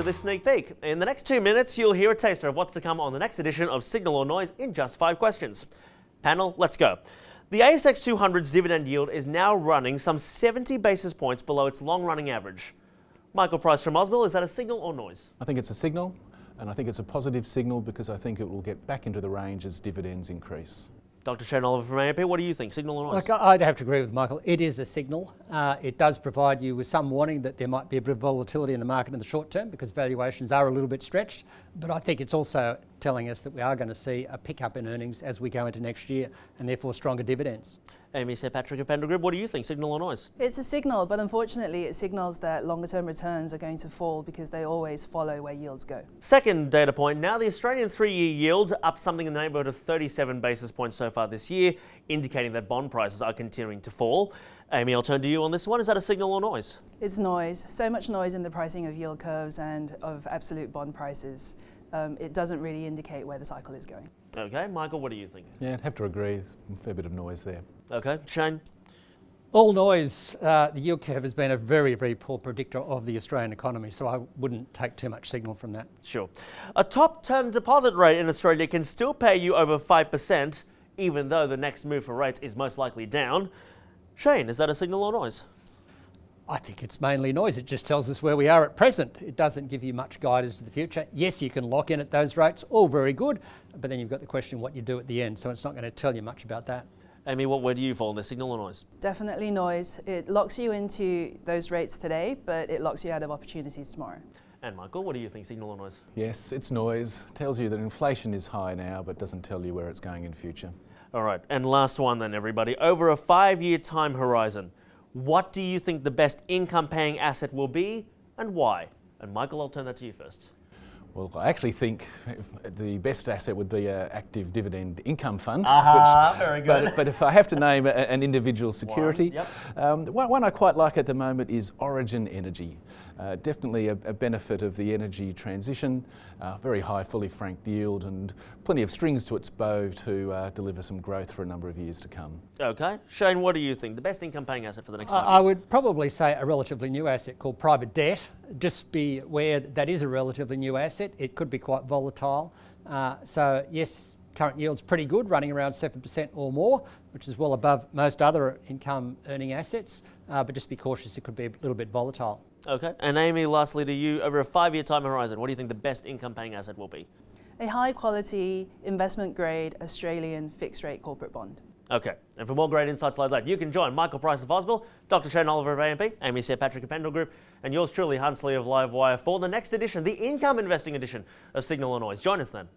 to this sneak peek. In the next 2 minutes, you'll hear a taster of what's to come on the next edition of Signal or Noise in just 5 questions. Panel, let's go. The ASX 200's dividend yield is now running some 70 basis points below its long-running average. Michael Price from Ausbil, is that a signal or noise? I think it's a signal, and I think it's a positive signal because I think it will get back into the range as dividends increase. Dr. Shane Oliver from AMP, what do you think, signal or noise? Look, I'd have to agree with Michael. It is a signal. It does provide you with some warning that there might be a bit of volatility in the market in the short term because valuations are a little bit stretched. But I think it's also telling us that we are going to see a pickup in earnings as we go into next year and therefore stronger dividends. Amy Sir Patrick of Pendle Group, what do you think, signal or noise? It's a signal, but unfortunately it signals that longer term returns are going to fall because they always follow where yields go. Second data point, now the Australian 3-year yield up something in the neighbourhood of 37 basis points so far this year, indicating that bond prices are continuing to fall. Amy, I'll turn to you on this one. Is that a signal or noise? It's noise. So much noise in the pricing of yield curves and of absolute bond prices. It doesn't really indicate where the cycle is going. Okay, Michael, what do you think? Yeah, I'd have to agree. There's a fair bit of noise there. Okay, Shane? All noise. The yield curve has been a very, very poor predictor of the Australian economy, so I wouldn't take too much signal from that. Sure. A top term deposit rate in Australia can still pay you over 5%, even though the next move for rates is most likely down. Shane, is that a signal or noise? I think it's mainly noise. It just tells us where we are at present. It doesn't give you much guidance to the future. Yes, you can lock in at those rates, all very good, but then you've got the question what you do at the end, so it's not going to tell you much about that. Amy, where do you fall in this, signal or noise? Definitely noise. It locks you into those rates today, but it locks you out of opportunities tomorrow. And Michael, what do you think, signal or noise? Yes, it's noise. Tells you that inflation is high now, but doesn't tell you where it's going in future. All right, and last one then, everybody. Over a 5-year time horizon, what do you think the best income-paying asset will be and why? And Michael, I'll turn that to you first. Well, I actually think the best asset would be an active dividend income fund. Very good. But if I have to name an individual security, one I quite like at the moment is Origin Energy. Definitely a benefit of the energy transition, very high fully franked yield and plenty of strings to its bow to deliver some growth for a number of years to come. Okay. Shane, what do you think? The best income paying asset for the next 5 years? I would probably say a relatively new asset called private debt. Just be aware that is a relatively new asset. It could be quite volatile. So yes, current yield's pretty good, running around 7% or more, which is well above most other income earning assets. But just be cautious, it could be a little bit volatile. Okay. And Amy, lastly to you, over a 5-year time horizon, what do you think the best income paying asset will be? A high quality investment grade Australian fixed rate corporate bond. Okay, and for more great insights like that, you can join Michael Price of Ausbil, Dr. Shane Oliver of AMP, Amy Sir Patrick of Pendle Group, and yours truly, Hunsley of Livewire, for the next edition, the income investing edition of Signal or Noise. Join us then.